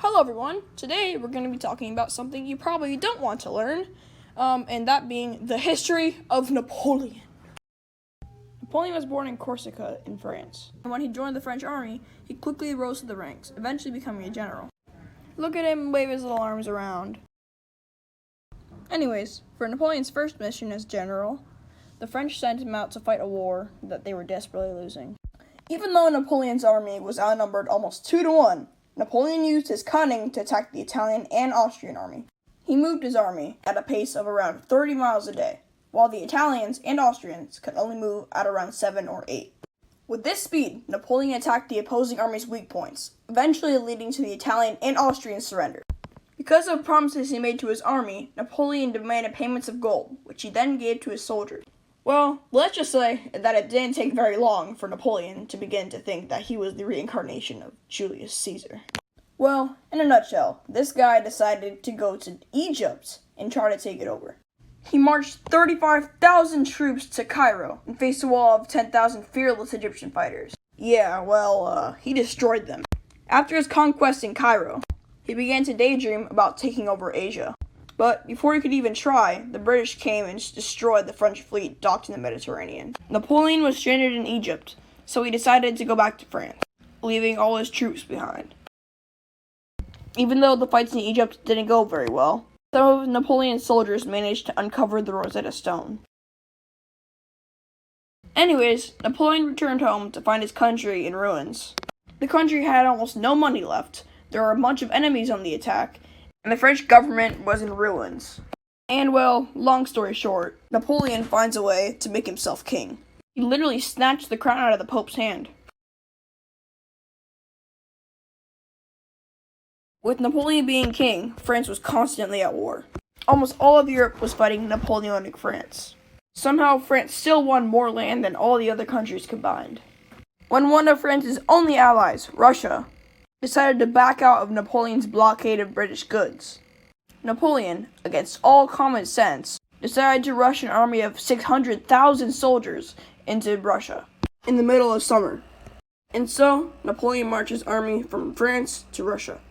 Hello everyone, today we're going to be talking about something you probably don't want to learn, and that being the history of Napoleon. Napoleon was born in Corsica in France, and when he joined the French army, he quickly rose to the ranks, eventually becoming a general. Look at him wave his little arms around. Anyways, for Napoleon's first mission as general, the French sent him out to fight a war that they were desperately losing. Even though Napoleon's army was outnumbered almost 2-1, Napoleon used his cunning to attack the Italian and Austrian army. He moved his army at a pace of around 30 miles a day, while the Italians and Austrians could only move at around 7 or 8. With this speed, Napoleon attacked the opposing army's weak points, eventually leading to the Italian and Austrian surrender. Because of promises he made to his army, Napoleon demanded payments of gold, which he then gave to his soldiers. Well, let's just say that it didn't take very long for Napoleon to begin to think that he was the reincarnation of Julius Caesar. Well, in a nutshell, this guy decided to go to Egypt and try to take it over. He marched 35,000 troops to Cairo and faced a wall of 10,000 fearless Egyptian fighters. Yeah, he destroyed them. After his conquest in Cairo, he began to daydream about taking over Asia. But before he could even try, the British came and destroyed the French fleet docked in the Mediterranean. Napoleon was stranded in Egypt, so he decided to go back to France, leaving all his troops behind. Even though the fights in Egypt didn't go very well, some of Napoleon's soldiers managed to uncover the Rosetta Stone. Anyways, Napoleon returned home to find his country in ruins. The country had almost no money left, there were a bunch of enemies on the attack, and the French government was in ruins. And well, long story short, Napoleon finds a way to make himself king. He literally snatched the crown out of the Pope's hand. With Napoleon being king, France was constantly at war. Almost all of Europe was fighting Napoleonic France. Somehow, France still won more land than all the other countries combined. When one of France's only allies, Russia, decided to back out of Napoleon's blockade of British goods, Napoleon, against all common sense, decided to rush an army of 600,000 soldiers into Russia in the middle of summer. And so, Napoleon marched his army from France to Russia.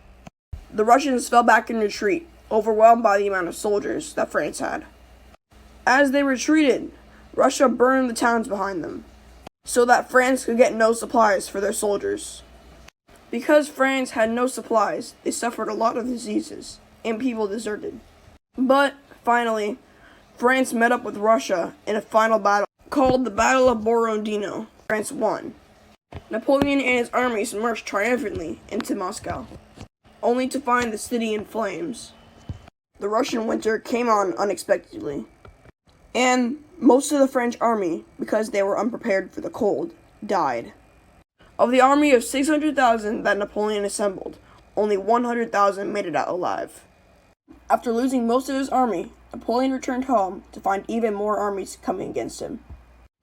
The Russians fell back in retreat, overwhelmed by the amount of soldiers that France had. As they retreated, Russia burned the towns behind them, so that France could get no supplies for their soldiers. Because France had no supplies, they suffered a lot of diseases, and people deserted. But, finally, France met up with Russia in a final battle called the Battle of Borodino. France won. Napoleon and his armies marched triumphantly into Moscow, only to find the city in flames. The Russian winter came on unexpectedly, and most of the French army, because they were unprepared for the cold, died. Of the army of 600,000 that Napoleon assembled, only 100,000 made it out alive. After losing most of his army, Napoleon returned home to find even more armies coming against him.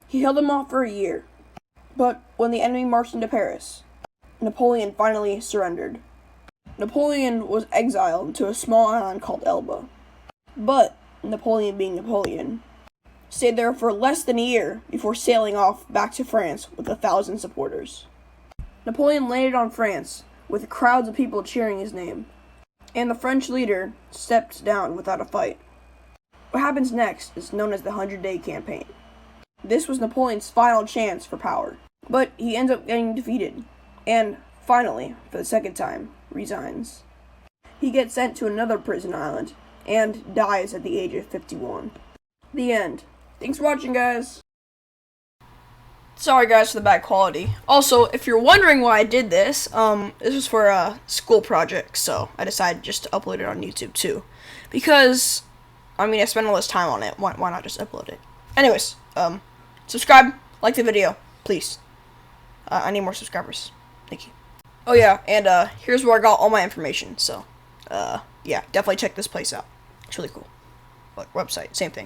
He held them off for a year, but when the enemy marched into Paris, Napoleon finally surrendered. Napoleon was exiled to a small island called Elba, but Napoleon being Napoleon, stayed there for less than a year before sailing off back to France with 1,000 supporters. Napoleon landed on France, with crowds of people cheering his name, and the French leader stepped down without a fight. What happens next is known as the 100-Day Campaign. This was Napoleon's final chance for power, but he ends up getting defeated, and finally, for the second time, resigns. He gets sent to another prison island, and dies at the age of 51. The end. Thanks for watching, guys. Sorry guys for the bad quality. Also, if you're wondering why I did this, this was for a school project, so I decided just to upload it on YouTube too. Because, I spent all this time on it, why not just upload it? Anyways, subscribe, like the video, please. I need more subscribers. Thank you. Oh yeah, and here's where I got all my information, so, yeah, definitely check this place out. It's really cool. Website, same thing.